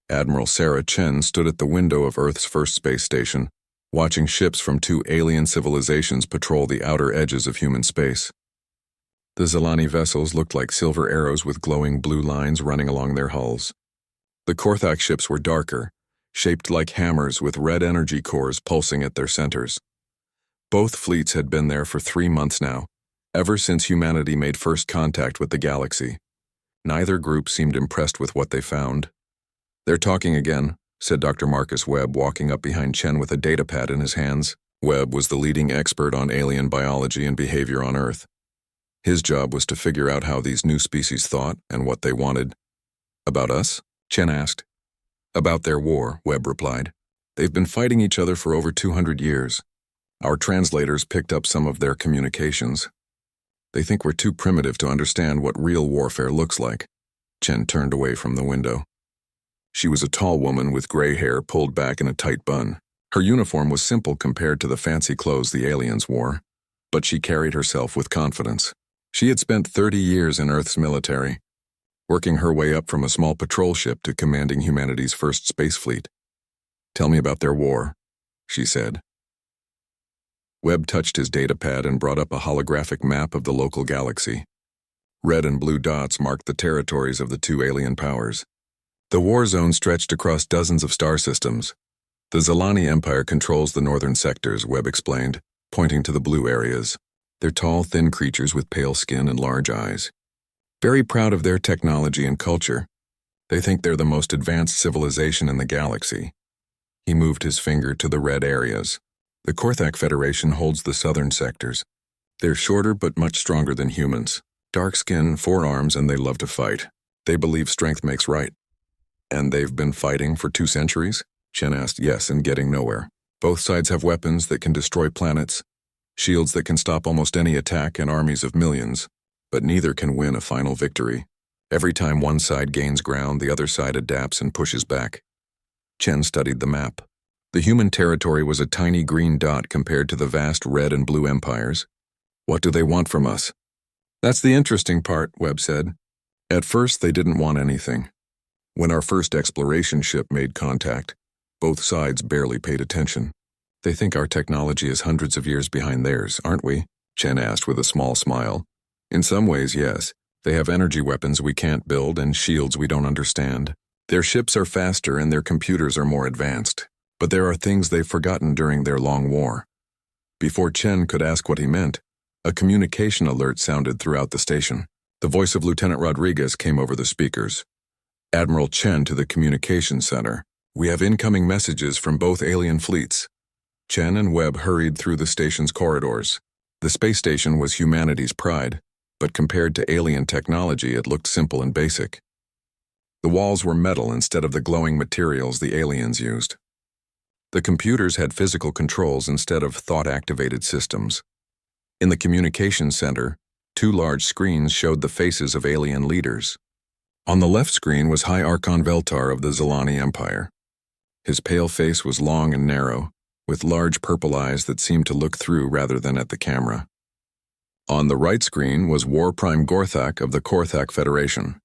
Admiral Sarah Chen stood at the window of Earth's first space station, watching ships from two alien civilizations patrol the outer edges of human space. The Zilani vessels looked like silver arrows with glowing blue lines running along their hulls. The Korthak ships were darker, shaped like hammers with red energy cores pulsing at their centers. Both fleets had been there for 3 months now, ever since humanity made first contact with the galaxy. Neither group seemed impressed with what they found. "They're talking again," said Dr. Marcus Webb, walking up behind Chen with a datapad in his hands. Webb was the leading expert on alien biology and behavior on Earth. His job was to figure out how these new species thought and what they wanted. "About us?" Chen asked. "About their war," Webb replied. "They've been fighting each other for over 200 years. Our translators picked up some of their communications. They think we're too primitive to understand what real warfare looks like." Chen turned away from the window. She was a tall woman with gray hair pulled back in a tight bun. Her uniform was simple compared to the fancy clothes the aliens wore, but she carried herself with confidence. She had spent 30 years in Earth's military, working her way up from a small patrol ship to commanding humanity's first space fleet. "Tell me about their war," she said. Webb touched his datapad and brought up a holographic map of the local galaxy. Red and blue dots marked the territories of the two alien powers. The war zone stretched across dozens of star systems. "The Zilani Empire controls the northern sectors," Webb explained, pointing to the blue areas. "They're tall, thin creatures with pale skin and large eyes. Very proud of their technology and culture. They think they're the most advanced civilization in the galaxy." He moved his finger to the red areas. "The Korthak Federation holds the southern sectors. They're shorter but much stronger than humans. Dark skin, 4 arms, and they love to fight. They believe strength makes right." "And they've been fighting for 2 centuries? Chen asked. "Yes, and getting nowhere. Both sides have weapons that can destroy planets, shields that can stop almost any attack, and armies of millions, but neither can win a final victory. Every time one side gains ground, the other side adapts and pushes back." Chen studied the map. The human territory was a tiny green dot compared to the vast red and blue empires. "What do they want from us?" "That's the interesting part," Webb said. "At first, they didn't want anything. When our first exploration ship made contact, both sides barely paid attention. They think our technology is hundreds of years behind theirs, aren't we?" Chen asked with a small smile. "In some ways, yes. They have energy weapons we can't build and shields we don't understand. Their ships are faster and their computers are more advanced. But there are things they've forgotten during their long war." Before Chen could ask what he meant, a communication alert sounded throughout the station. The voice of Lieutenant Rodriguez came over the speakers. "Admiral Chen to the communications center. We have incoming messages from both alien fleets." Chen and Webb hurried through the station's corridors. The space station was humanity's pride, but compared to alien technology, it looked simple and basic. The walls were metal instead of the glowing materials the aliens used. The computers had physical controls instead of thought-activated systems. In the communications center, 2 large screens showed the faces of alien leaders. On the left screen was High Archon Veltar of the Zilani Empire. His pale face was long and narrow, with large purple eyes that seemed to look through rather than at the camera. On the right screen was War Prime Gorthak of the Korthak Federation.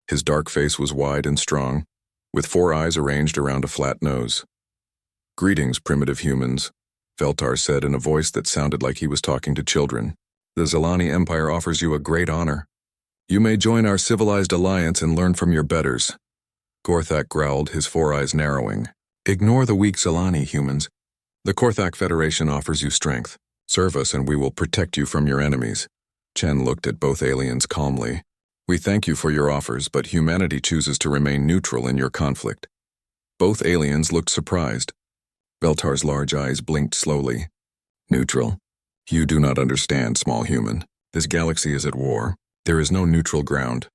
His dark face was wide and strong, with 4 eyes arranged around a flat nose. "Greetings, primitive humans," Veltar said in a voice that sounded like he was talking to children. "The Zilani Empire offers you a great honor. You may join our civilized alliance and learn from your betters." Gorthak growled, his 4 eyes narrowing. "Ignore the weak Zilani humans. The Korthak Federation offers you strength. Serve us and we will protect you from your enemies." Chen looked at both aliens calmly. "We thank you for your offers, but humanity chooses to remain neutral in your conflict." Both aliens looked surprised. Veltar's large eyes blinked slowly. "Neutral? You do not understand, small human. This galaxy is at war. There is no neutral ground.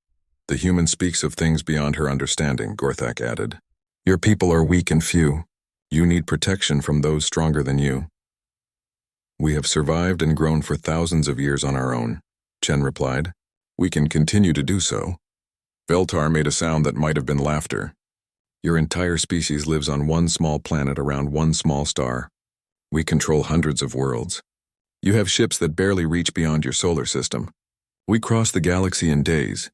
The human speaks of things beyond her understanding," Gorthak added. "Your people are weak and few. You need protection from those stronger than you." "We have survived and grown for thousands of years on our own," Chen replied. "We can continue to do so." Veltar made a sound that might have been laughter. "Your entire species lives on one small planet around one small star. We control hundreds of worlds. You have ships that barely reach beyond your solar system. We cross the galaxy in days.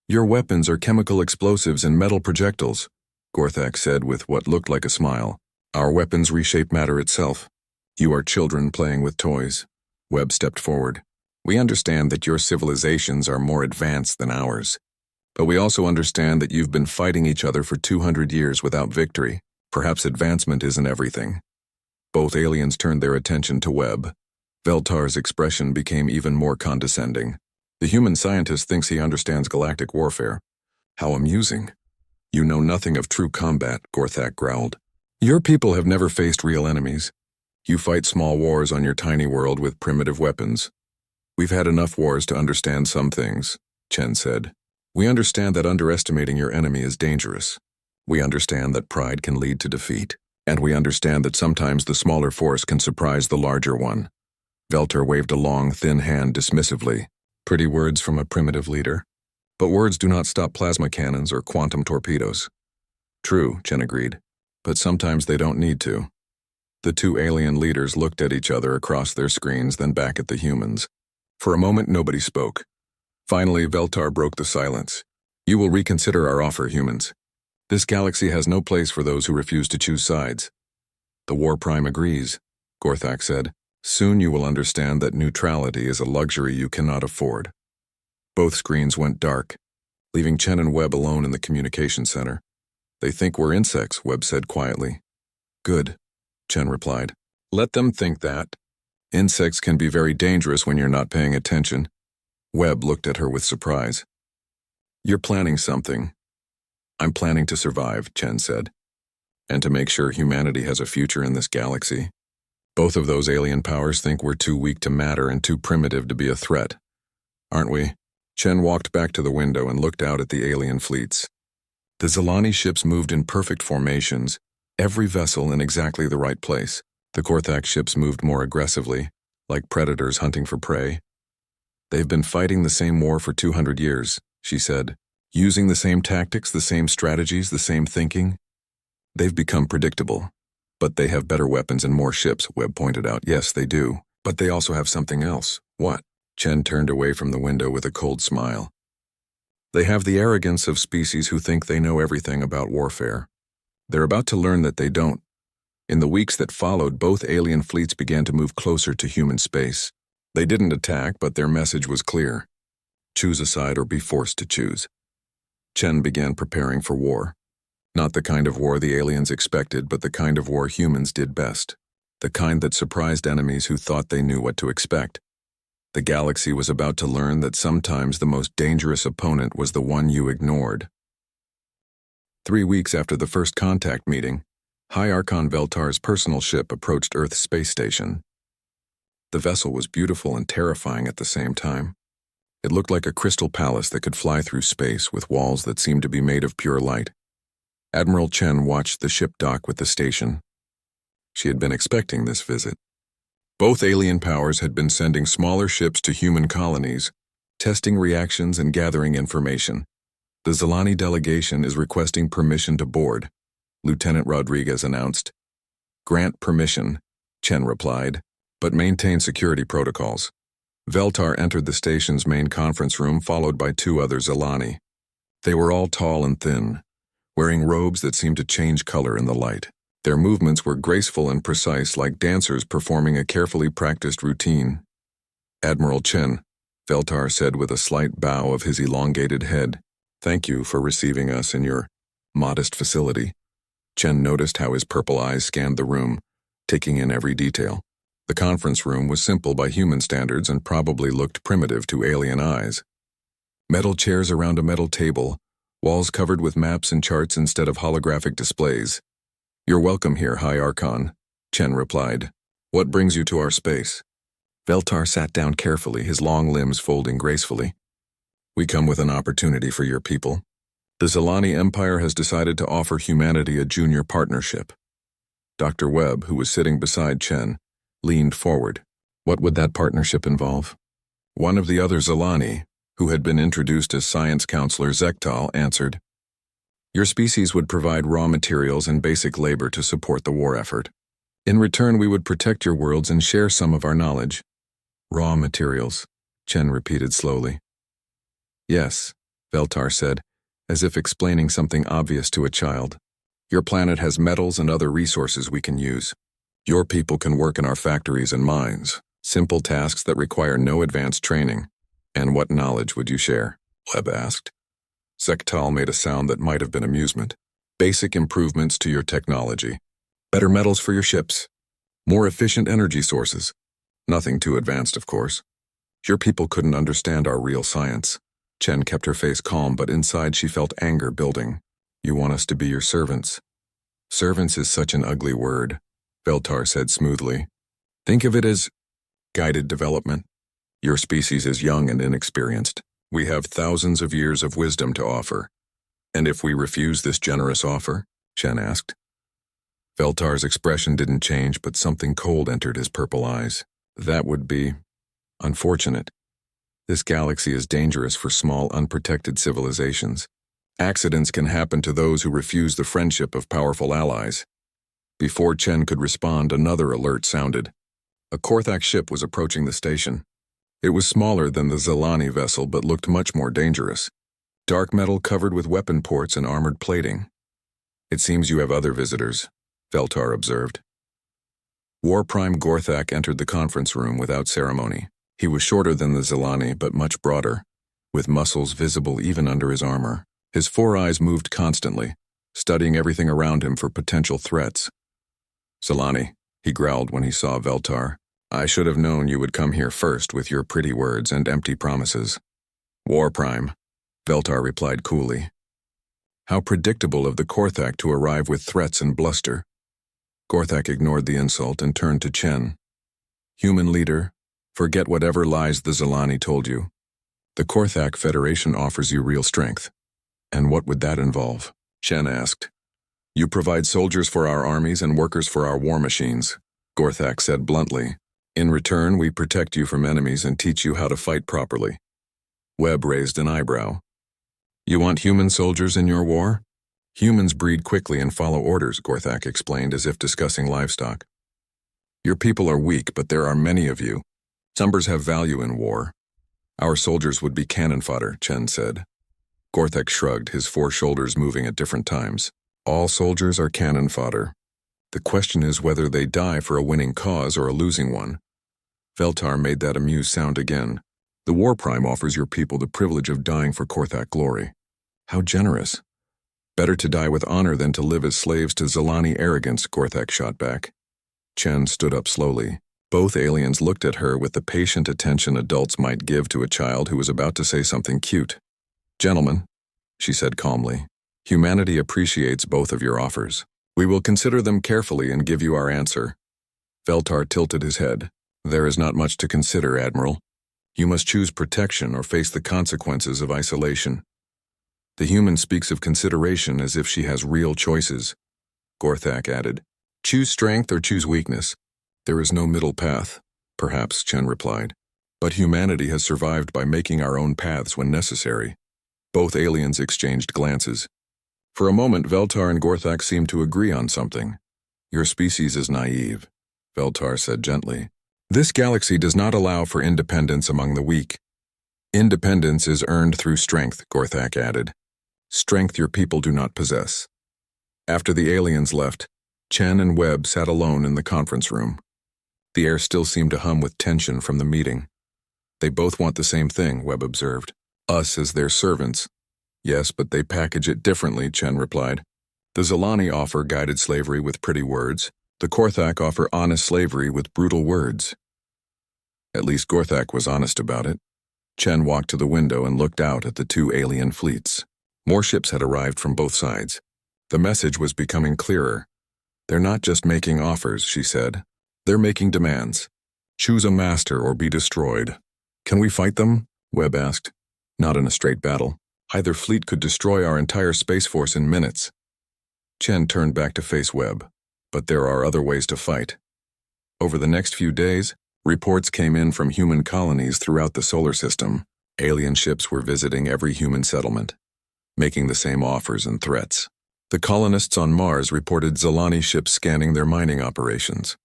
Your weapons are chemical explosives and metal projectiles. Gorthak said with what looked like a smile. Our weapons reshape matter itself. You are children playing with toys. Webb stepped forward. We understand that your civilizations are more advanced than ours. But we also understand that you've been fighting each other for 200 years without victory. Perhaps advancement isn't everything. Both aliens turned their attention to Webb. Veltar's expression became even more condescending. The human scientist thinks he understands galactic warfare. How amusing. You know nothing of true combat, Gorthak growled. Your people have never faced real enemies. You fight small wars on your tiny world with primitive weapons. We've had enough wars to understand some things, Chen said. We understand that underestimating your enemy is dangerous. We understand that pride can lead to defeat. And we understand that sometimes the smaller force can surprise the larger one. Veltar waved a long, thin hand dismissively. Pretty words from a primitive leader. But words do not stop plasma cannons or quantum torpedoes. True, Chen agreed. But sometimes they don't need to. The two alien leaders looked at each other across their screens, then back at the humans. For a moment, nobody spoke. Finally, Veltar broke the silence. You will reconsider our offer, humans. This galaxy has no place for those who refuse to choose sides. The War Prime agrees, Gorthak said. Soon you will understand that neutrality is a luxury you cannot afford. Both screens went dark, leaving Chen and Webb alone in the communication center. They think we're insects, Webb said quietly. Good, Chen replied. Let them think that. Insects can be very dangerous when you're not paying attention. Webb looked at her with surprise. You're planning something. I'm planning to survive, Chen said. And to make sure humanity has a future in this galaxy. Both of those alien powers think we're too weak to matter and too primitive to be a threat. Aren't we? Chen walked back to the window and looked out at the alien fleets. The Zilani ships moved in perfect formations, every vessel in exactly the right place. The Gorthak ships moved more aggressively, like predators hunting for prey. They've been fighting the same war for 200 years, she said. Using the same tactics, the same strategies, the same thinking. They've become predictable. But they have better weapons and more ships, Webb pointed out. Yes, they do. But they also have something else. What? Chen turned away from the window with a cold smile. They have the arrogance of species who think they know everything about warfare. They're about to learn that they don't. In the weeks that followed, both alien fleets began to move closer to human space. They didn't attack, but their message was clear. Choose a side or be forced to choose. Chen began preparing for war. Not the kind of war the aliens expected, but the kind of war humans did best. The kind that surprised enemies who thought they knew what to expect. The galaxy was about to learn that sometimes the most dangerous opponent was the one you ignored. 3 weeks after the first contact meeting, High Archon Veltar's personal ship approached Earth's space station. The vessel was beautiful and terrifying at the same time. It looked like a crystal palace that could fly through space with walls that seemed to be made of pure light. Admiral Chen watched the ship dock with the station. She had been expecting this visit. Both alien powers had been sending smaller ships to human colonies, testing reactions and gathering information. The Zilani delegation is requesting permission to board, Lieutenant Rodriguez announced. Grant permission, Chen replied, but maintain security protocols. Veltar entered the station's main conference room, followed by 2 other Zilani. They were all tall and thin, wearing robes that seemed to change color in the light. Their movements were graceful and precise, like dancers performing a carefully practiced routine. Admiral Chen, Veltar said with a slight bow of his elongated head, thank you for receiving us in your modest facility. Chen noticed how his purple eyes scanned the room, taking in every detail. The conference room was simple by human standards and probably looked primitive to alien eyes. Metal chairs around a metal table, walls covered with maps and charts instead of holographic displays. You're welcome here, High Archon, Chen replied. What brings you to our space? Veltar sat down carefully, his long limbs folding gracefully. We come with an opportunity for your people. The Zilani Empire has decided to offer humanity a junior partnership. Dr. Webb, who was sitting beside Chen, leaned forward. What would that partnership involve? One of the other Zilani, who had been introduced as Science Counselor Zektal, answered. Your species would provide raw materials and basic labor to support the war effort. In return, we would protect your worlds and share some of our knowledge. Raw materials, Chen repeated slowly. Yes, Veltar said, as if explaining something obvious to a child. Your planet has metals and other resources we can use. Your people can work in our factories and mines, simple tasks that require no advanced training. And what knowledge would you share? Webb asked. Sektal made a sound that might have been amusement. Basic improvements to your technology. Better metals for your ships. More efficient energy sources. Nothing too advanced, of course. Your people couldn't understand our real science. Chen kept her face calm, but inside she felt anger building. You want us to be your servants. Servants is such an ugly word, Veltar said smoothly. Think of it as guided development. Your species is young and inexperienced. We have thousands of years of wisdom to offer. And if we refuse this generous offer? Chen asked. Veltar's expression didn't change, but something cold entered his purple eyes. That would be unfortunate. This galaxy is dangerous for small, unprotected civilizations. Accidents can happen to those who refuse the friendship of powerful allies. Before Chen could respond, another alert sounded. A Korthak ship was approaching the station. It was smaller than the Zelani vessel, but looked much more dangerous. Dark metal covered with weapon ports and armored plating. It seems you have other visitors, Veltar observed. War Prime Gorthak entered the conference room without ceremony. He was shorter than the Zelani, but much broader, with muscles visible even under his armor. His four eyes moved constantly, studying everything around him for potential threats. Zelani, he growled when he saw Veltar. I should have known you would come here first with your pretty words and empty promises. War Prime, Veltar replied coolly. How predictable of the Korthak to arrive with threats and bluster. Gorthak ignored the insult and turned to Chen. Human leader, forget whatever lies the Zelani told you. The Korthak Federation offers you real strength. And what would that involve? Chen asked. You provide soldiers for our armies and workers for our war machines, Gorthak said bluntly. In return, we protect you from enemies and teach you how to fight properly. Webb raised an eyebrow. You want human soldiers in your war? Humans breed quickly and follow orders, Gorthak explained as if discussing livestock. Your people are weak, but there are many of you. Numbers have value in war. Our soldiers would be cannon fodder, Chen said. Gorthak shrugged, his four shoulders moving at different times. All soldiers are cannon fodder. The question is whether they die for a winning cause or a losing one. Veltar made that amused sound again. The War Prime offers your people the privilege of dying for Korthak glory. How generous. Better to die with honor than to live as slaves to Zelani arrogance, Gorthak shot back. Chen stood up slowly. Both aliens looked at her with the patient attention adults might give to a child who was about to say something cute. Gentlemen, she said calmly, humanity appreciates both of your offers. We will consider them carefully and give you our answer. Veltar tilted his head. There is not much to consider, Admiral. You must choose protection or face the consequences of isolation. The human speaks of consideration as if she has real choices. Gorthak added, choose strength or choose weakness. There is no middle path, perhaps, Chen replied. But humanity has survived by making our own paths when necessary. Both aliens exchanged glances. For a moment, Veltar and Gorthak seemed to agree on something. Your species is naive, Veltar said gently. This galaxy does not allow for independence among the weak. Independence is earned through strength, Gorthak added. Strength your people do not possess. After the aliens left, Chen and Webb sat alone in the conference room. The air still seemed to hum with tension from the meeting. They both want the same thing, Webb observed. Us as their servants. Yes, but they package it differently, Chen replied. The Zelani offer guided slavery with pretty words. The Korthak offer honest slavery with brutal words. At least Gorthak was honest about it. Chen walked to the window and looked out at the two alien fleets. More ships had arrived from both sides. The message was becoming clearer. They're not just making offers, she said. They're making demands. Choose a master or be destroyed. Can we fight them? Webb asked. Not in a straight battle. Either fleet could destroy our entire space force in minutes. Chen turned back to face Webb. But there are other ways to fight. Over the next few days, reports came in from human colonies throughout the solar system. Alien ships were visiting every human settlement, making the same offers and threats. The colonists on Mars reported Zelani ships scanning their mining operations.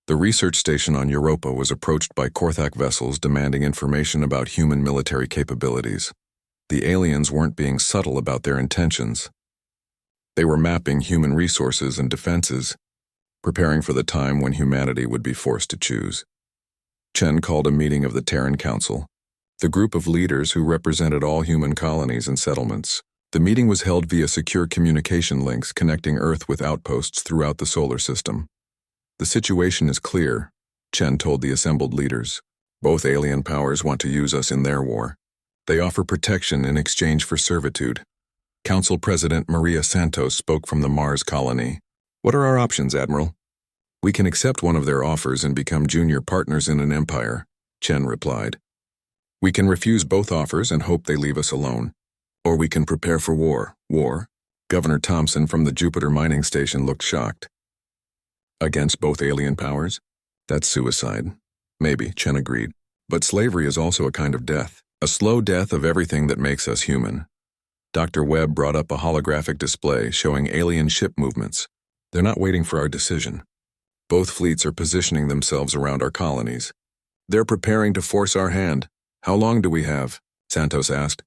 The research station on Europa was approached by Korthak vessels demanding information about human military capabilities. The aliens weren't being subtle about their intentions. They were mapping human resources and defenses, preparing for the time when humanity would be forced to choose. Chen called a meeting of the Terran Council, the group of leaders who represented all human colonies and settlements. The meeting was held via secure communication links connecting Earth with outposts throughout the solar system. The situation is clear, Chen told the assembled leaders. Both alien powers want to use us in their war. They offer protection in exchange for servitude. Council President Maria Santos spoke from the Mars colony. What are our options, Admiral? We can accept one of their offers and become junior partners in an empire, Chen replied. We can refuse both offers and hope they leave us alone. Or we can prepare for war. War? Governor Thompson from the Jupiter mining station looked shocked. Against both alien powers? That's suicide. Maybe, Chen agreed. But slavery is also a kind of death. A slow death of everything that makes us human. Dr. Webb brought up a holographic display showing alien ship movements. They're not waiting for our decision. Both fleets are positioning themselves around our colonies. They're preparing to force our hand. How long do we have? Santos asked.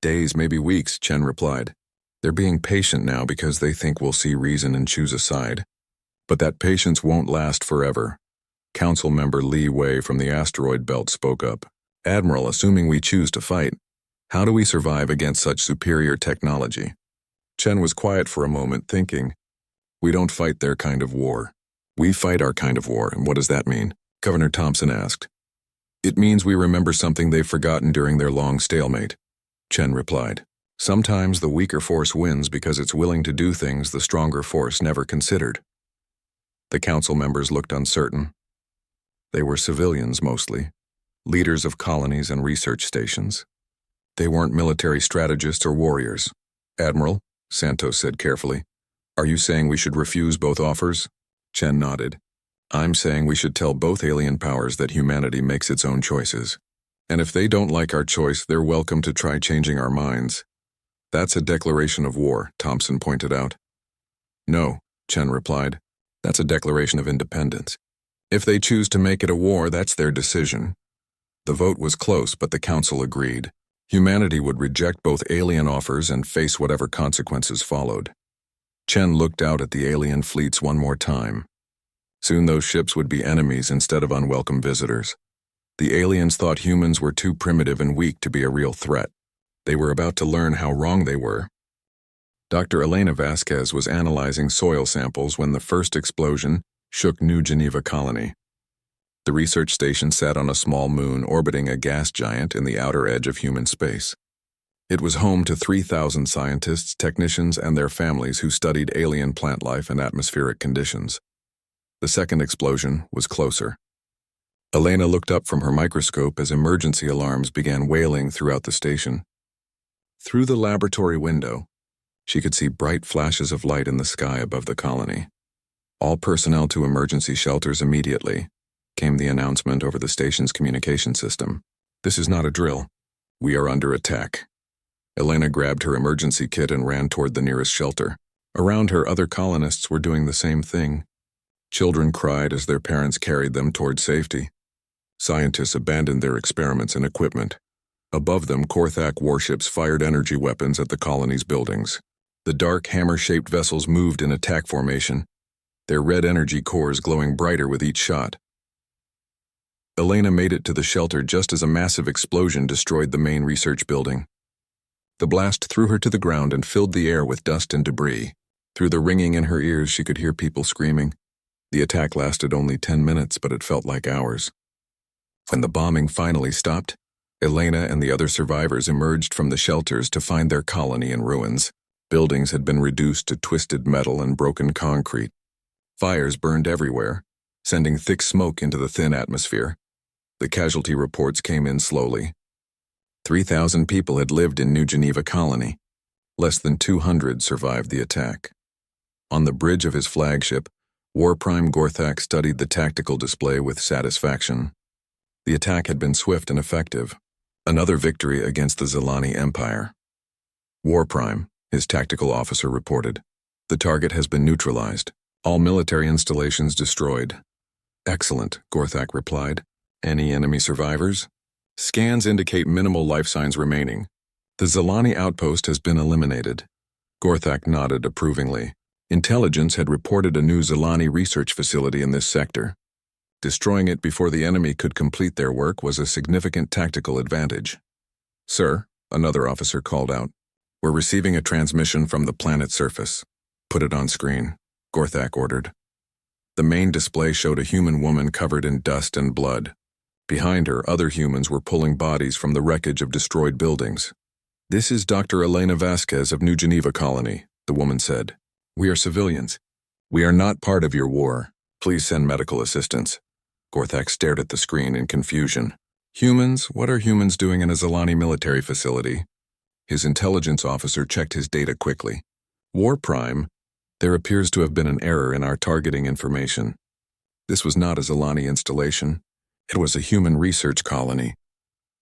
Days, maybe weeks, Chen replied. They're being patient now because they think we'll see reason and choose a side. But that patience won't last forever. Council member Li Wei from the asteroid belt spoke up. Admiral, assuming we choose to fight, how do we survive against such superior technology? Chen was quiet for a moment, thinking, we don't fight their kind of war. We fight our kind of war, and what does that mean? Governor Thompson asked. It means we remember something they've forgotten during their long stalemate, Chen replied. Sometimes the weaker force wins because it's willing to do things the stronger force never considered. The council members looked uncertain. They were civilians mostly, leaders of colonies and research stations. They weren't military strategists or warriors. Admiral, Santos said carefully, are you saying we should refuse both offers? Chen nodded. I'm saying we should tell both alien powers that humanity makes its own choices. And if they don't like our choice, they're welcome to try changing our minds. That's a declaration of war, Thompson pointed out. No, Chen replied. That's a declaration of independence. If they choose to make it a war, that's their decision. The vote was close, but the council agreed. Humanity would reject both alien offers and face whatever consequences followed. Chen looked out at the alien fleets one more time. Soon those ships would be enemies instead of unwelcome visitors. The aliens thought humans were too primitive and weak to be a real threat. They were about to learn how wrong they were. Dr. Elena Vasquez was analyzing soil samples when the first explosion shook New Geneva colony. The research station sat on a small moon orbiting a gas giant in the outer edge of human space. It was home to 3,000 scientists, technicians, and their families who studied alien plant life and atmospheric conditions. The second explosion was closer. Elena looked up from her microscope as emergency alarms began wailing throughout the station. Through the laboratory window, she could see bright flashes of light in the sky above the colony. All personnel to emergency shelters immediately, came the announcement over the station's communication system. This is not a drill. We are under attack. Elena grabbed her emergency kit and ran toward the nearest shelter. Around her, other colonists were doing the same thing. Children cried as their parents carried them toward safety. Scientists abandoned their experiments and equipment. Above them, Korthak warships fired energy weapons at the colony's buildings. The dark, hammer-shaped vessels moved in attack formation, their red energy cores glowing brighter with each shot. Elena made it to the shelter just as a massive explosion destroyed the main research building. The blast threw her to the ground and filled the air with dust and debris. Through the ringing in her ears, she could hear people screaming. The attack lasted only 10 minutes, but it felt like hours. When the bombing finally stopped, Elena and the other survivors emerged from the shelters to find their colony in ruins. Buildings had been reduced to twisted metal and broken concrete. Fires burned everywhere, sending thick smoke into the thin atmosphere. The casualty reports came in slowly. 3,000 people had lived in New Geneva colony. Less than 200 survived the attack. On the bridge of his flagship, War Prime Gorthak studied the tactical display with satisfaction. The attack had been swift and effective. Another victory against the Zelani Empire. War Prime, his tactical officer reported. The target has been neutralized. All military installations destroyed. Excellent, Gorthak replied. Any enemy survivors? Scans indicate minimal life signs remaining. The Zelani outpost has been eliminated. Gorthak nodded approvingly. Intelligence had reported a new Zilani research facility in this sector. Destroying it before the enemy could complete their work was a significant tactical advantage. "Sir," another officer called out, "we're receiving a transmission from the planet's surface." "Put it on screen," Gorthak ordered. The main display showed a human woman covered in dust and blood. Behind her, other humans were pulling bodies from the wreckage of destroyed buildings. "This is Dr. Elena Vasquez of New Geneva Colony," the woman said. "We are civilians. We are not part of your war. Please send medical assistance." Gorthak stared at the screen in confusion. "Humans? What are humans doing in a Zilani military facility?" His intelligence officer checked his data quickly. "War Prime, there appears to have been an error in our targeting information. This was not a Zilani installation. It was a human research colony."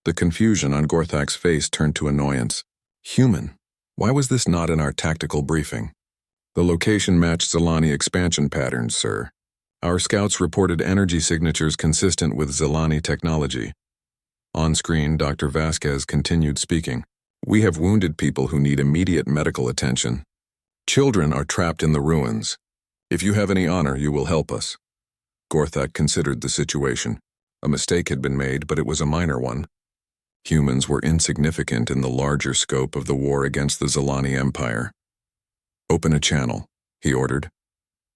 The confusion on Gorthak's face turned to annoyance. "Human? Why was this not in our tactical briefing?" "The location matched Zilani expansion patterns, sir. Our scouts reported energy signatures consistent with Zilani technology." On screen, Dr. Vasquez continued speaking. "We have wounded people who need immediate medical attention. Children are trapped in the ruins. If you have any honor, you will help us." Gorthak considered the situation. A mistake had been made, but it was a minor one. Humans were insignificant in the larger scope of the war against the Zilani Empire. "Open a channel," he ordered.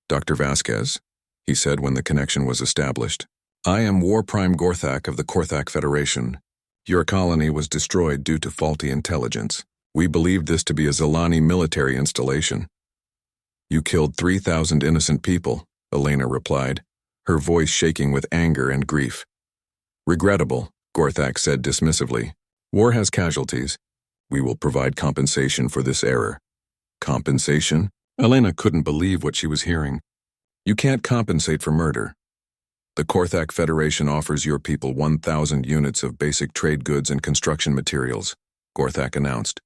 "Dr. Vasquez," he said when the connection was established. "I am War Prime Gorthak of the Gorthak Federation. Your colony was destroyed due to faulty intelligence. We believed this to be a Zilani military installation." "You killed 3,000 innocent people," Elena replied, her voice shaking with anger and grief. "Regrettable," Gorthak said dismissively. "War has casualties. We will provide compensation for this error." "Compensation?" Elena couldn't believe what she was hearing. "You can't compensate for murder. The Gorthak Federation offers your people 1,000 units of basic trade goods and construction materials," Gorthak announced.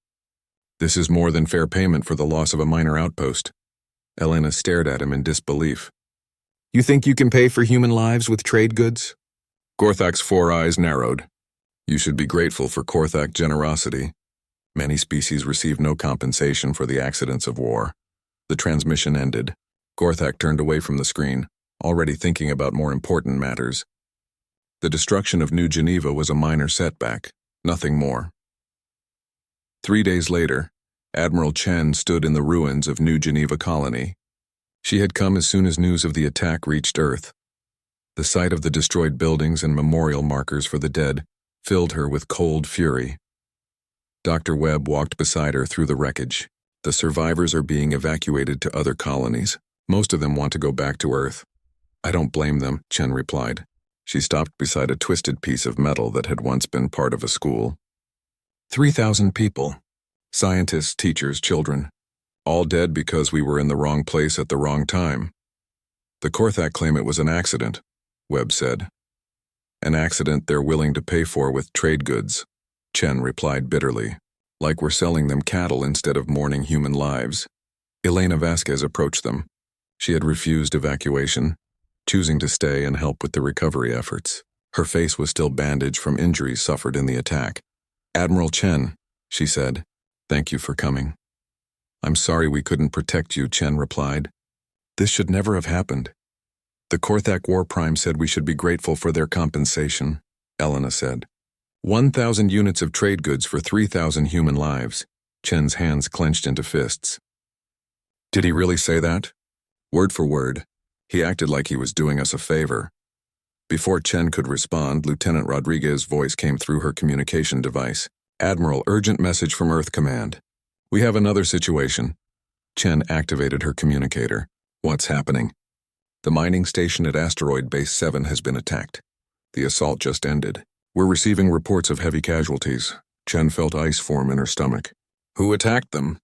"This is more than fair payment for the loss of a minor outpost." Elena stared at him in disbelief. "You think you can pay for human lives with trade goods?" Gorthak's 4 eyes narrowed. "You should be grateful for Gorthak generosity. Many species receive no compensation for the accidents of war." The transmission ended. Gorthak turned away from the screen, already thinking about more important matters. The destruction of New Geneva was a minor setback, nothing more. 3 days later, Admiral Chen stood in the ruins of New Geneva Colony. She had come as soon as news of the attack reached Earth. The sight of the destroyed buildings and memorial markers for the dead filled her with cold fury. Dr. Webb walked beside her through the wreckage. "The survivors are being evacuated to other colonies. Most of them want to go back to Earth." "I don't blame them," Chen replied. She stopped beside a twisted piece of metal that had once been part of a school. 3,000 people. Scientists, teachers, children. All dead because we were in the wrong place at the wrong time. The Gorthak claim it was an accident, Webb said. "An accident they're willing to pay for with trade goods," Chen replied bitterly. "Like we're selling them cattle instead of mourning human lives." Elena Vasquez approached them. She had refused evacuation, choosing to stay and help with the recovery efforts. Her face was still bandaged from injuries suffered in the attack. "Admiral Chen," she said, "thank you for coming." "I'm sorry we couldn't protect you," Chen replied. "This should never have happened." "The Gorthak War Prime said we should be grateful for their compensation," Elena said. 1,000 units of trade goods for 3,000 human lives. Chen's hands clenched into fists. "Did he really say that?" "Word for word. He acted like he was doing us a favor." Before Chen could respond, Lieutenant Rodriguez's voice came through her communication device. "Admiral, urgent message from Earth Command. We have another situation." Chen activated her communicator. "What's happening?" "The mining station at Asteroid Base 7 has been attacked. The assault just ended. We're receiving reports of heavy casualties." Chen felt ice form in her stomach. "Who attacked them?"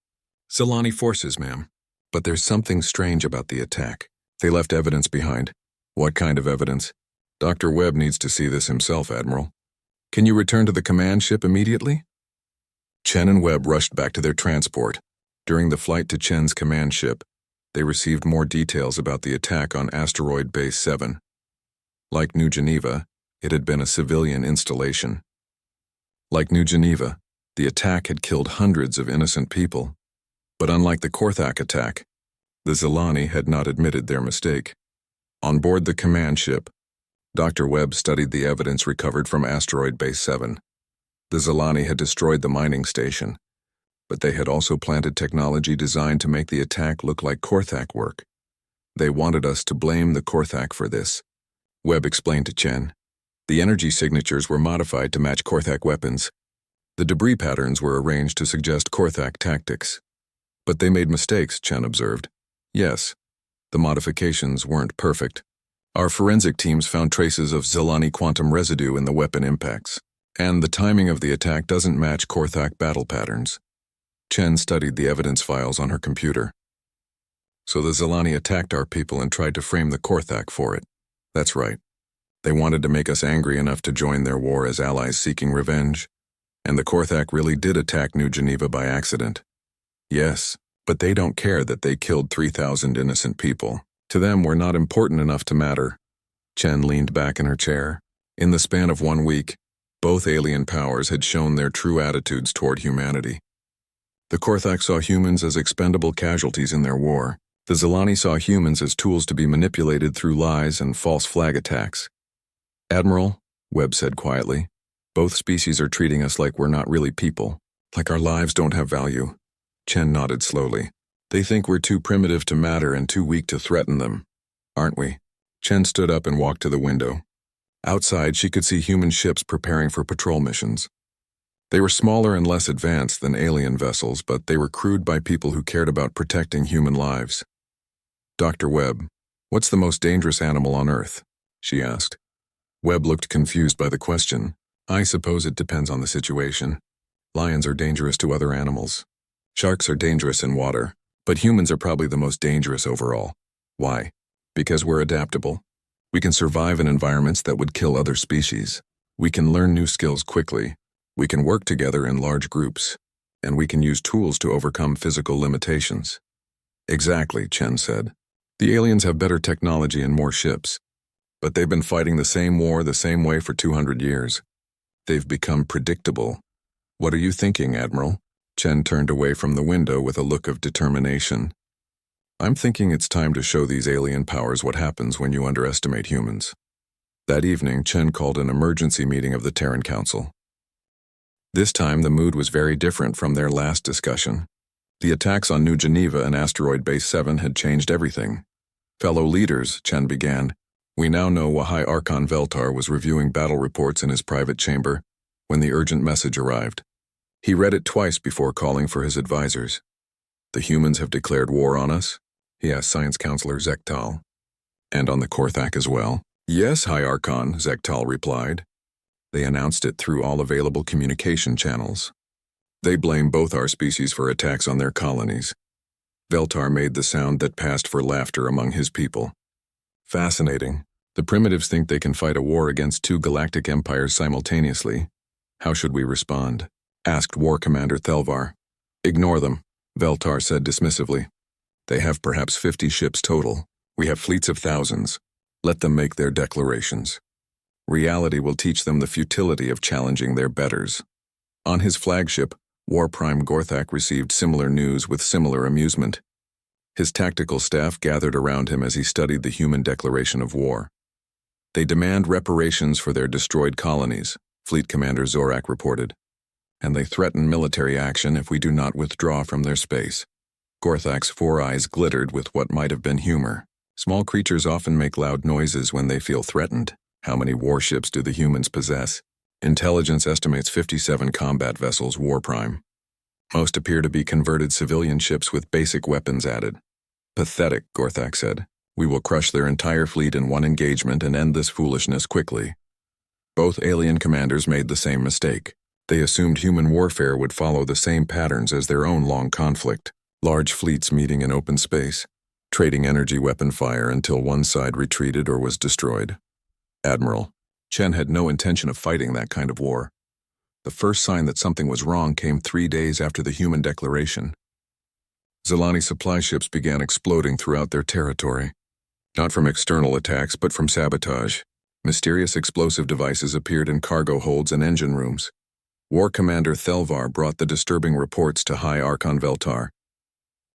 "Zilani forces, ma'am. But there's something strange about the attack. They left evidence behind." "What kind of evidence?" "Dr. Webb needs to see this himself, Admiral." "Can you return to the command ship immediately?" Chen and Webb rushed back to their transport. During the flight to Chen's command ship, they received more details about the attack on Asteroid Base 7. Like New Geneva, it had been a civilian installation. Like New Geneva, the attack had killed hundreds of innocent people. But unlike the Korthak attack, the Zilani had not admitted their mistake. On board the command ship, Dr. Webb studied the evidence recovered from Asteroid Base 7. The Zilani had destroyed the mining station, but they had also planted technology designed to make the attack look like Korthak work. They wanted us to blame the Korthak for this, Webb explained to Chen. The energy signatures were modified to match Korthak weapons. The debris patterns were arranged to suggest Korthak tactics. But they made mistakes, Chen observed. Yes, the modifications weren't perfect. Our forensic teams found traces of Zilani quantum residue in the weapon impacts, and the timing of the attack doesn't match Korthak battle patterns. Chen studied the evidence files on her computer. So the Zilani attacked our people and tried to frame the Korthak for it. That's right. They wanted to make us angry enough to join their war as allies seeking revenge. And the Korthak really did attack New Geneva by accident. Yes, but they don't care that they killed 3,000 innocent people. To them, we're not important enough to matter. Chen leaned back in her chair. In the span of 1 week, both alien powers had shown their true attitudes toward humanity. The Korthak saw humans as expendable casualties in their war. The Zilani saw humans as tools to be manipulated through lies and false flag attacks. Admiral, Webb said quietly, both species are treating us like we're not really people, like our lives don't have value. Chen nodded slowly. They think we're too primitive to matter and too weak to threaten them, aren't we? Chen stood up and walked to the window. Outside, she could see human ships preparing for patrol missions. They were smaller and less advanced than alien vessels, but they were crewed by people who cared about protecting human lives. Dr. Webb, what's the most dangerous animal on Earth? She asked. Webb looked confused by the question. I suppose it depends on the situation. Lions are dangerous to other animals. Sharks are dangerous in water, but humans are probably the most dangerous overall. Why? Because we're adaptable. We can survive in environments that would kill other species. We can learn new skills quickly. We can work together in large groups. And we can use tools to overcome physical limitations. Exactly, Chen said. The aliens have better technology and more ships. But they've been fighting the same war the same way for 200 years. They've become predictable. What are you thinking, Admiral? Chen turned away from the window with a look of determination. I'm thinking it's time to show these alien powers what happens when you underestimate humans. That evening, Chen called an emergency meeting of the Terran Council. This time, the mood was very different from their last discussion. The attacks on New Geneva and Asteroid Base 7 had changed everything. Fellow leaders, Chen began, we now know Wahai Archon Veltar was reviewing battle reports in his private chamber when the urgent message arrived. He read it twice before calling for his advisors. The humans have declared war on us? He asked Science Counselor Zektal. And on the Korthak as well? Yes, High Archon, Zektal replied. They announced it through all available communication channels. They blame both our species for attacks on their colonies. Veltar made the sound that passed for laughter among his people. Fascinating. The primitives think they can fight a war against two galactic empires simultaneously. How should we respond? Asked War Commander Thelvar. Ignore them, Veltar said dismissively. They have perhaps 50 ships total. We have fleets of thousands. Let them make their declarations. Reality will teach them the futility of challenging their betters. On his flagship, War Prime Gorthak received similar news with similar amusement. His tactical staff gathered around him as he studied the human declaration of war. They demand reparations for their destroyed colonies, Fleet Commander Zorak reported. And they threaten military action if we do not withdraw from their space. Gorthak's 4 eyes glittered with what might have been humor. Small creatures often make loud noises when they feel threatened. How many warships do the humans possess? Intelligence estimates 57 combat vessels War Prime. Most appear to be converted civilian ships with basic weapons added. Pathetic, Gorthak said. We will crush their entire fleet in one engagement and end this foolishness quickly. Both alien commanders made the same mistake. They assumed human warfare would follow the same patterns as their own long conflict. Large fleets meeting in open space, trading energy weapon fire until one side retreated or was destroyed. Admiral, Chen had no intention of fighting that kind of war. The first sign that something was wrong came 3 days after the human declaration. Zilani supply ships began exploding throughout their territory. Not from external attacks, but from sabotage. Mysterious explosive devices appeared in cargo holds and engine rooms. War Commander Thelvar brought the disturbing reports to High Archon Veltar.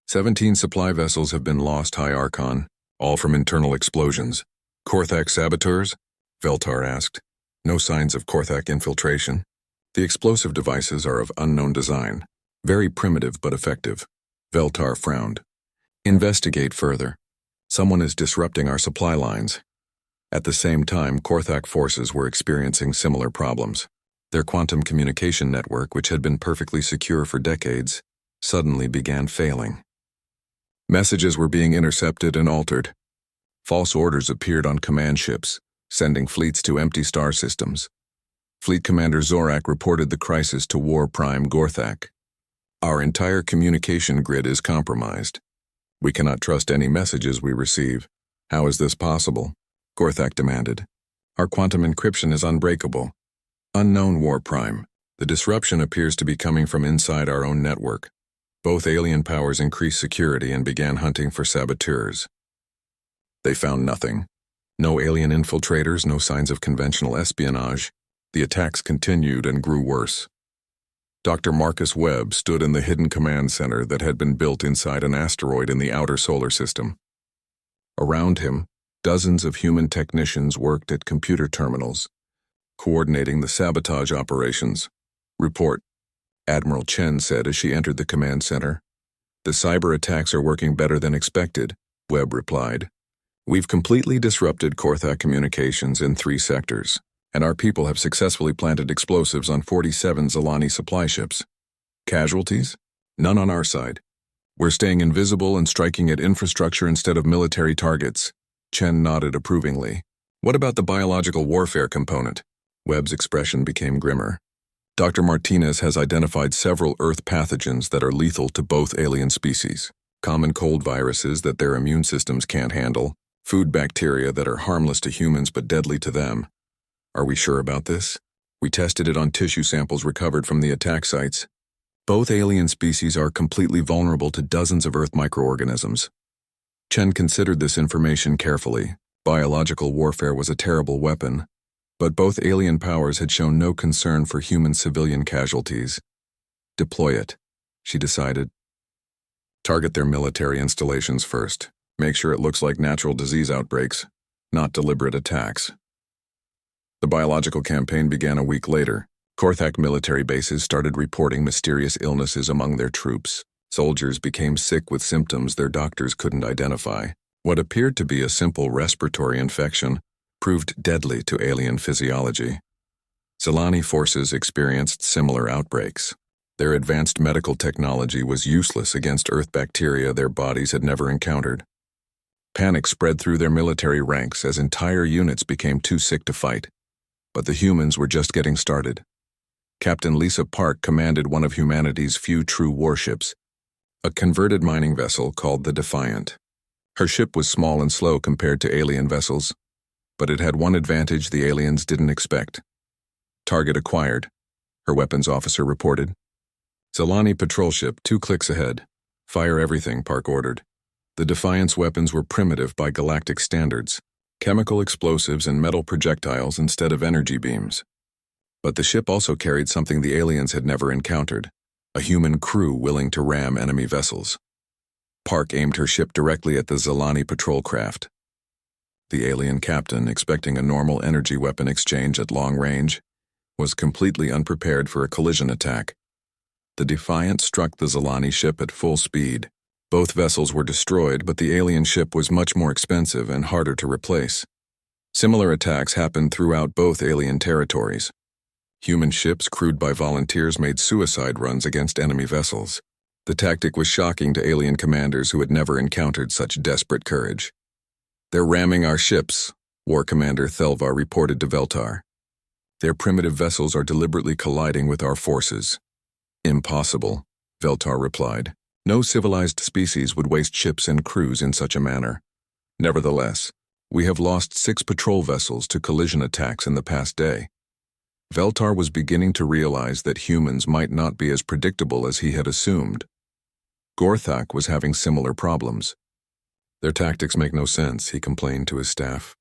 17 supply vessels have been lost, High Archon, all from internal explosions. Korthak saboteurs? Veltar asked. No signs of Korthak infiltration. The explosive devices are of unknown design, very primitive but effective. Veltar frowned. Investigate further. Someone is disrupting our supply lines. At the same time, Korthak forces were experiencing similar problems. Their quantum communication network, which had been perfectly secure for decades, suddenly began failing. Messages were being intercepted and altered. False orders appeared on command ships, sending fleets to empty star systems. Fleet Commander Zorak reported the crisis to War Prime Gorthak. Our entire communication grid is compromised. We cannot trust any messages we receive. How is this possible? Gorthak demanded. Our quantum encryption is unbreakable. Unknown, War Prime. The disruption appears to be coming from inside our own network. Both alien powers increased security and began hunting for saboteurs. They found nothing. No alien infiltrators, no signs of conventional espionage. The attacks continued and grew worse. Dr. Marcus Webb stood in the hidden command center that had been built inside an asteroid in the outer solar system. Around him, dozens of human technicians worked at computer terminals, coordinating the sabotage operations. Report, Admiral Chen said as she entered the command center. The cyber attacks are working better than expected, Webb replied. We've completely disrupted Korthak communications in 3 sectors, and our people have successfully planted explosives on 47 Zilani supply ships. Casualties? None on our side. We're staying invisible and striking at infrastructure instead of military targets. Chen nodded approvingly. What about the biological warfare component? Webb's expression became grimmer. Dr. Martinez has identified several Earth pathogens that are lethal to both alien species. Common cold viruses that their immune systems can't handle, food bacteria that are harmless to humans but deadly to them. Are we sure about this? We tested it on tissue samples recovered from the attack sites. Both alien species are completely vulnerable to dozens of Earth microorganisms. Chen considered this information carefully. Biological warfare was a terrible weapon, but both alien powers had shown no concern for human civilian casualties. Deploy it, she decided. Target their military installations first. Make sure it looks like natural disease outbreaks, not deliberate attacks. The biological campaign began a week later. Korthak military bases started reporting mysterious illnesses among their troops. Soldiers became sick with symptoms their doctors couldn't identify. What appeared to be a simple respiratory infection proved deadly to alien physiology. Zilani forces experienced similar outbreaks. Their advanced medical technology was useless against Earth bacteria their bodies had never encountered. Panic spread through their military ranks as entire units became too sick to fight. But the humans were just getting started. Captain Lisa Park commanded one of humanity's few true warships, a converted mining vessel called the Defiant. Her ship was small and slow compared to alien vessels, but it had one advantage the aliens didn't expect. Target acquired, her weapons officer reported. Zilani patrol ship 2 clicks ahead. Fire everything, Park ordered. The Defiant's weapons were primitive by galactic standards, chemical explosives and metal projectiles instead of energy beams. But the ship also carried something the aliens had never encountered, a human crew willing to ram enemy vessels. Park aimed her ship directly at the Zilani patrol craft. The alien captain, expecting a normal energy weapon exchange at long range, was completely unprepared for a collision attack. The Defiant struck the Zilani ship at full speed. Both vessels were destroyed, but the alien ship was much more expensive and harder to replace. Similar attacks happened throughout both alien territories. Human ships crewed by volunteers made suicide runs against enemy vessels. The tactic was shocking to alien commanders who had never encountered such desperate courage. They're ramming our ships, War Commander Thelvar reported to Veltar. Their primitive vessels are deliberately colliding with our forces. Impossible, Veltar replied. No civilized species would waste ships and crews in such a manner. Nevertheless, we have lost 6 patrol vessels to collision attacks in the past day. Veltar was beginning to realize that humans might not be as predictable as he had assumed. Gorthak was having similar problems. Their tactics make no sense, he complained to his staff.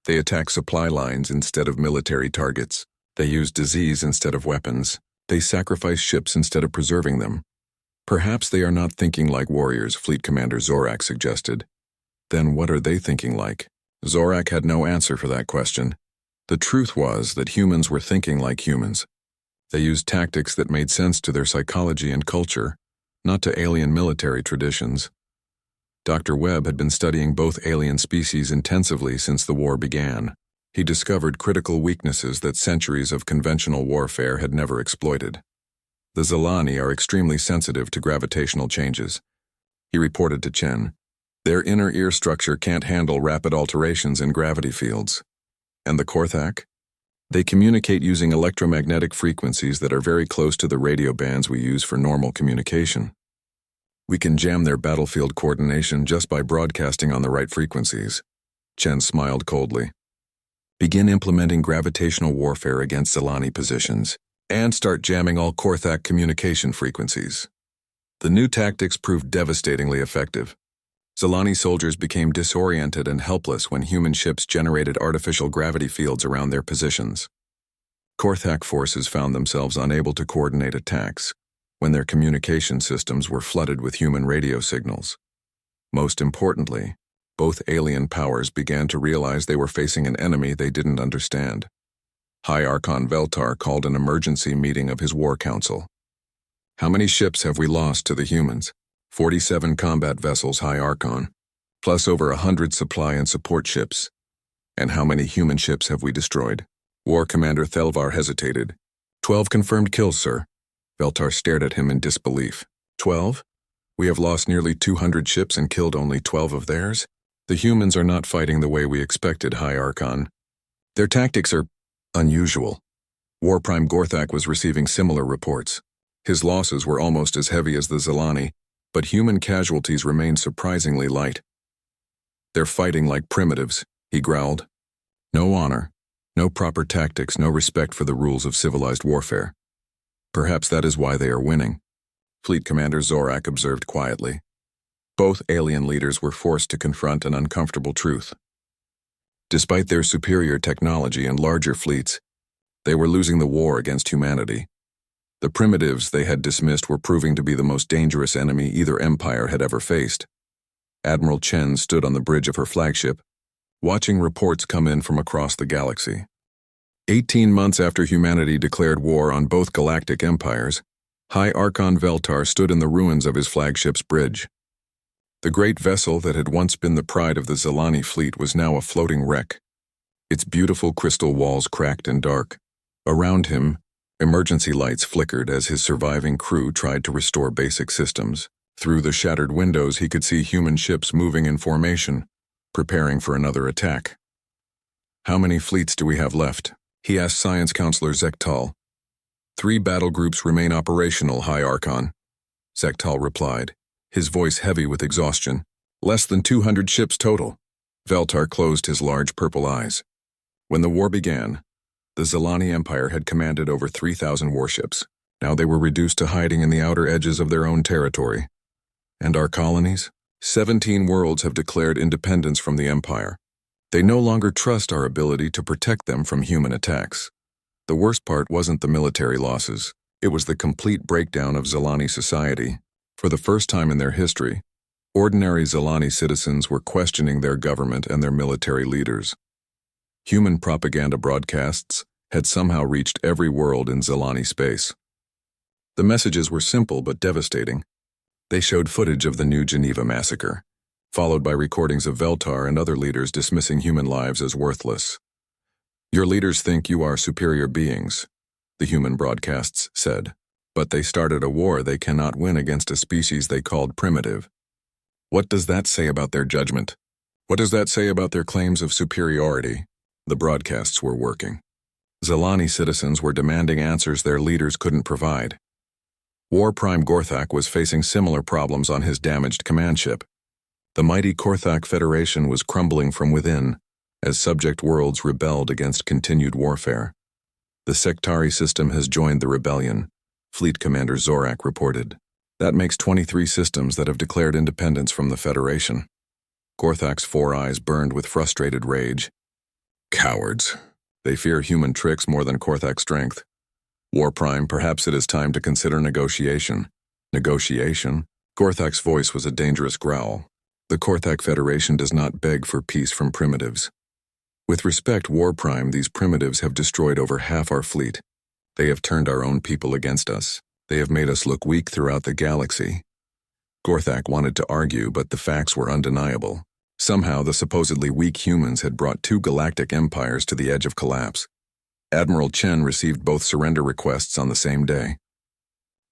They attack supply lines instead of military targets. They use disease instead of weapons. They sacrifice ships instead of preserving them. Perhaps they are not thinking like warriors, Fleet Commander Zorak suggested. Then what are they thinking like? Zorak had no answer for that question. The truth was that humans were thinking like humans. They used tactics that made sense to their psychology and culture, not to alien military traditions. Dr. Webb had been studying both alien species intensively since the war began. He discovered critical weaknesses that centuries of conventional warfare had never exploited. The Zilani are extremely sensitive to gravitational changes. He reported to Chen. Their inner ear structure can't handle rapid alterations in gravity fields. And the Korthak? They communicate using electromagnetic frequencies that are very close to the radio bands we use for normal communication. We can jam their battlefield coordination just by broadcasting on the right frequencies. Chen smiled coldly. Begin implementing gravitational warfare against Zilani positions, and start jamming all Korthak communication frequencies. The new tactics proved devastatingly effective. Zilani soldiers became disoriented and helpless when human ships generated artificial gravity fields around their positions. Korthak forces found themselves unable to coordinate attacks when their communication systems were flooded with human radio signals. Most importantly, both alien powers began to realize they were facing an enemy they didn't understand. High Archon Veltar called an emergency meeting of his war council. How many ships have we lost to the humans? 47 combat vessels, High Archon, plus over 100 supply and support ships. And how many human ships have we destroyed? War Commander Thelvar hesitated. 12 confirmed kills, sir. Veltar stared at him in disbelief. 12? We have lost nearly 200 ships and killed only 12 of theirs? The humans are not fighting the way we expected, High Archon. Their tactics are unusual. War Prime Gorthak was receiving similar reports. His losses were almost as heavy as the Zilani, but human casualties remained surprisingly light. They're fighting like primitives, he growled. No honor, no proper tactics, no respect for the rules of civilized warfare. Perhaps that is why they are winning, Fleet Commander Zorak observed quietly. Both alien leaders were forced to confront an uncomfortable truth. Despite their superior technology and larger fleets, they were losing the war against humanity. The primitives they had dismissed were proving to be the most dangerous enemy either empire had ever faced. Admiral Chen stood on the bridge of her flagship, watching reports come in from across the galaxy. 18 months after humanity declared war on both galactic empires, High Archon Veltar stood in the ruins of his flagship's bridge. The great vessel that had once been the pride of the Zilani fleet was now a floating wreck. Its beautiful crystal walls cracked and dark. Around him, emergency lights flickered as his surviving crew tried to restore basic systems. Through the shattered windows, he could see human ships moving in formation, preparing for another attack. How many fleets do we have left? He asked Science Counselor Zektal. 3 battle groups remain operational, High Archon. Zektal replied, his voice heavy with exhaustion. Less than 200 ships total. Veltar closed his large purple eyes. When the war began, the Zilani Empire had commanded over 3,000 warships. Now they were reduced to hiding in the outer edges of their own territory. And our colonies? 17 worlds have declared independence from the Empire. They no longer trust our ability to protect them from human attacks. The worst part wasn't the military losses. It was the complete breakdown of Zilani society. For the first time in their history, ordinary Zilani citizens were questioning their government and their military leaders. Human propaganda broadcasts had somehow reached every world in Zilani space. The messages were simple but devastating. They showed footage of the New Geneva massacre, followed by recordings of Veltar and other leaders dismissing human lives as worthless. Your leaders think you are superior beings, the human broadcasts said, but they started a war they cannot win against a species they called primitive. What does that say about their judgment? What does that say about their claims of superiority? The broadcasts were working. Zilani citizens were demanding answers their leaders couldn't provide. War Prime Gorthak was facing similar problems on his damaged command ship. The mighty Korthak Federation was crumbling from within as subject worlds rebelled against continued warfare. The Sectari system has joined the rebellion, Fleet Commander Zorak reported. That makes 23 systems that have declared independence from the Federation. Gorthak's 4 eyes burned with frustrated rage. Cowards. They fear human tricks more than Korthak's strength. War Prime, perhaps it is time to consider negotiation. Negotiation? Gorthak's voice was a dangerous growl. The Korthak Federation does not beg for peace from primitives. With respect, War Prime, these primitives have destroyed over half our fleet. They have turned our own people against us. They have made us look weak throughout the galaxy. Gorthak wanted to argue, but the facts were undeniable. Somehow, the supposedly weak humans had brought two galactic empires to the edge of collapse. Admiral Chen received both surrender requests on the same day.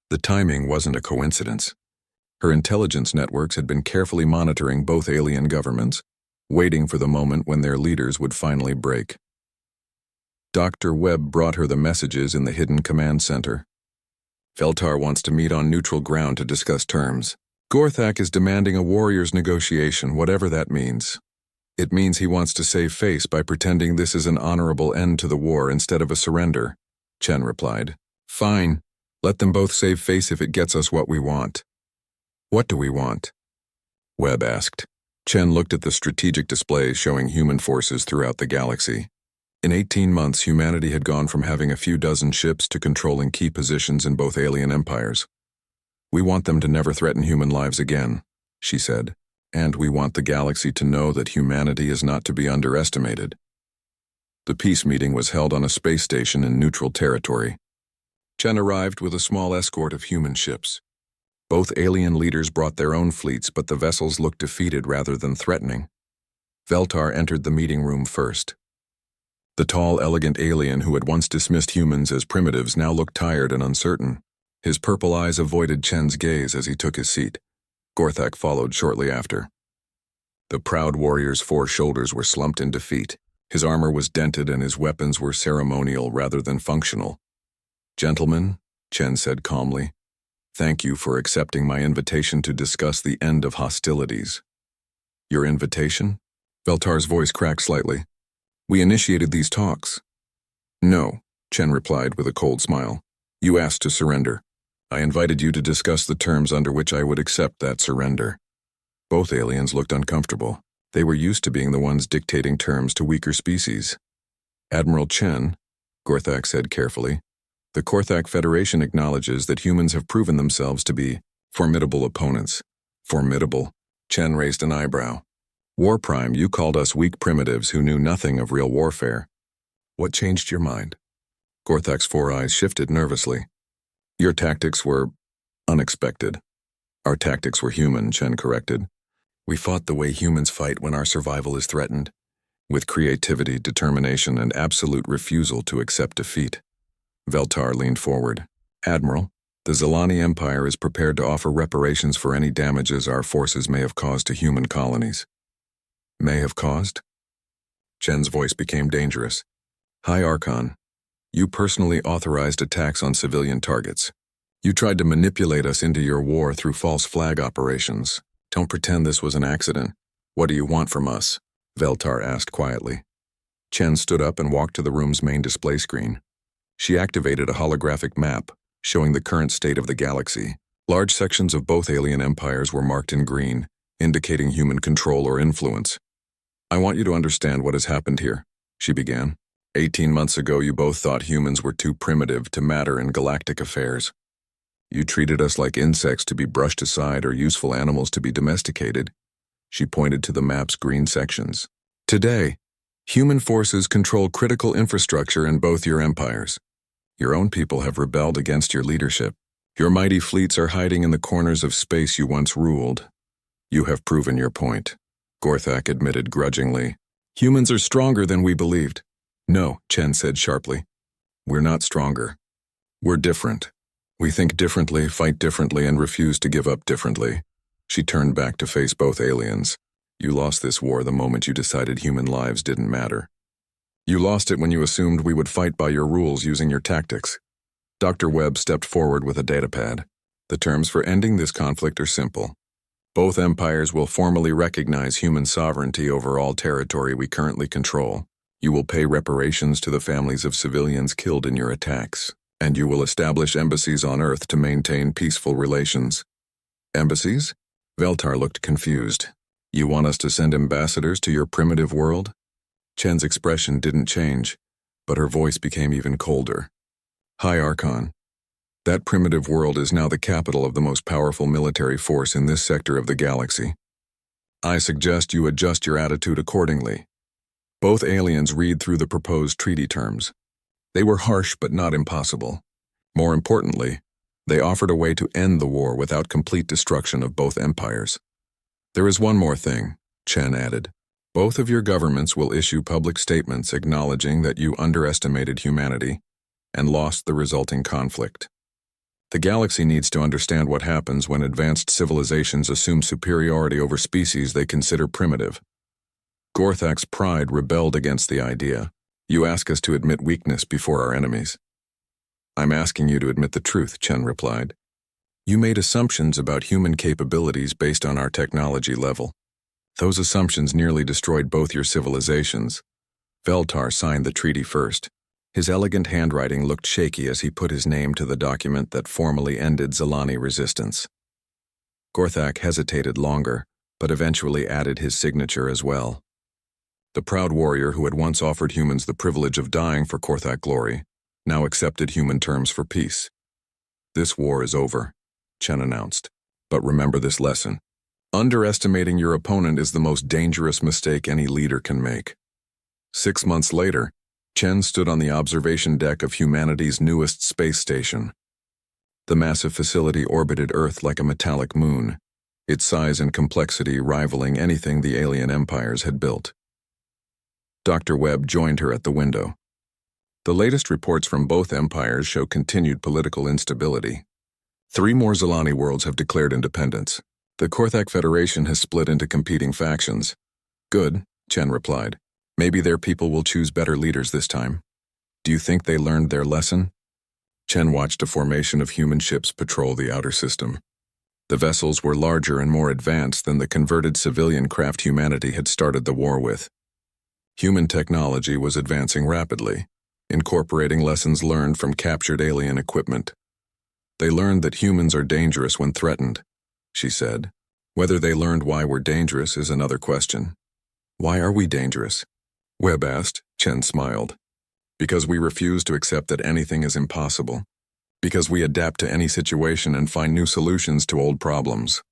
The timing wasn't a coincidence. Her intelligence networks had been carefully monitoring both alien governments, waiting for the moment when their leaders would finally break. Dr. Webb brought her the messages in the hidden command center. Veltar wants to meet on neutral ground to discuss terms. Gorthak is demanding a warrior's negotiation, whatever that means. It means he wants to save face by pretending this is an honorable end to the war instead of a surrender, Chen replied. Fine. Let them both save face if it gets us what we want. What do we want? Webb asked. Chen looked at the strategic displays showing human forces throughout the galaxy. In 18 months, humanity had gone from having a few dozen ships to controlling key positions in both alien empires. We want them to never threaten human lives again, she said, and we want the galaxy to know that humanity is not to be underestimated. The peace meeting was held on a space station in neutral territory. Chen arrived with a small escort of human ships. Both alien leaders brought their own fleets, but the vessels looked defeated rather than threatening. Veltar entered the meeting room first. The tall, elegant alien who had once dismissed humans as primitives now looked tired and uncertain. His purple eyes avoided Chen's gaze as he took his seat. Gorthak followed shortly after. The proud warrior's four shoulders were slumped in defeat. His armor was dented and his weapons were ceremonial rather than functional. Gentlemen, Chen said calmly, thank you for accepting my invitation to discuss the end of hostilities. Your invitation? Veltar's voice cracked slightly. We initiated these talks. No, Chen replied with a cold smile. You asked to surrender. I invited you to discuss the terms under which I would accept that surrender. Both aliens looked uncomfortable. They were used to being the ones dictating terms to weaker species. Admiral Chen, Gorthak said carefully, the Korthak Federation acknowledges that humans have proven themselves to be formidable opponents. Formidable? Chen raised an eyebrow. War Prime, you called us weak primitives who knew nothing of real warfare. What changed your mind? Gorthak's four eyes shifted nervously. Your tactics were unexpected. Our tactics were human, Chen corrected. We fought the way humans fight when our survival is threatened, with creativity, determination, and absolute refusal to accept defeat. Veltar leaned forward. Admiral, the Zilani Empire is prepared to offer reparations for any damages our forces may have caused to human colonies. May have caused? Chen's voice became dangerous. High Archon, you personally authorized attacks on civilian targets. You tried to manipulate us into your war through false flag operations. Don't pretend this was an accident. What do you want from us? Veltar asked quietly. Chen stood up and walked to the room's main display screen. She activated a holographic map, showing the current state of the galaxy. Large sections of both alien empires were marked in green, indicating human control or influence. I want you to understand what has happened here, she began. 18 months ago, you both thought humans were too primitive to matter in galactic affairs. You treated us like insects to be brushed aside or useful animals to be domesticated. She pointed to the map's green sections. Today, human forces control critical infrastructure in both your empires. Your own people have rebelled against your leadership. Your mighty fleets are hiding in the corners of space you once ruled. You have proven your point, Gorthak admitted grudgingly. Humans are stronger than we believed. No, Chen said sharply. We're not stronger. We're different. We think differently, fight differently, and refuse to give up differently. She turned back to face both aliens. You lost this war the moment you decided human lives didn't matter. You lost it when you assumed we would fight by your rules using your tactics. Dr. Webb stepped forward with a datapad. The terms for ending this conflict are simple. Both empires will formally recognize human sovereignty over all territory we currently control. You will pay reparations to the families of civilians killed in your attacks, and you will establish embassies on Earth to maintain peaceful relations. Embassies? Veltar looked confused. You want us to send ambassadors to your primitive world? Chen's expression didn't change, but her voice became even colder. High Archon, That primitive world is now the capital of the most powerful military force in this sector of the galaxy. I suggest you adjust your attitude accordingly. Both aliens read through the proposed treaty terms. They were harsh but not impossible. More importantly, they offered a way to end the war without complete destruction of both empires. There is one more thing, Chen added. Both of your governments will issue public statements acknowledging that you underestimated humanity and lost the resulting conflict. The galaxy needs to understand what happens when advanced civilizations assume superiority over species they consider primitive. Gorthak's pride rebelled against the idea. You ask us to admit weakness before our enemies. I'm asking you to admit the truth, Chen replied. You made assumptions about human capabilities based on our technology level. Those assumptions nearly destroyed both your civilizations. Veltar signed the treaty first. His elegant handwriting looked shaky as he put his name to the document that formally ended Zilani resistance. Gorthak hesitated longer, but eventually added his signature as well. The proud warrior who had once offered humans the privilege of dying for Gorthak glory now accepted human terms for peace. This war is over, Chen announced. But remember this lesson. Underestimating your opponent is the most dangerous mistake any leader can make. 6 months later, Chen stood on the observation deck of humanity's newest space station. The massive facility orbited Earth like a metallic moon, its size and complexity rivaling anything the alien empires had built. Dr. Webb joined her at the window. The latest reports from both empires show continued political instability. 3 more Zilani worlds have declared independence. The Gorthak Federation has split into competing factions. Good, Chen replied. Maybe their people will choose better leaders this time. Do you think they learned their lesson? Chen watched a formation of human ships patrol the outer system. The vessels were larger and more advanced than the converted civilian craft humanity had started the war with. Human technology was advancing rapidly, incorporating lessons learned from captured alien equipment. They learned that humans are dangerous when threatened, she said. Whether they learned why we're dangerous is another question. Why are we dangerous? Webb asked. Chen smiled. Because we refuse to accept that anything is impossible. Because we adapt to any situation and find new solutions to old problems.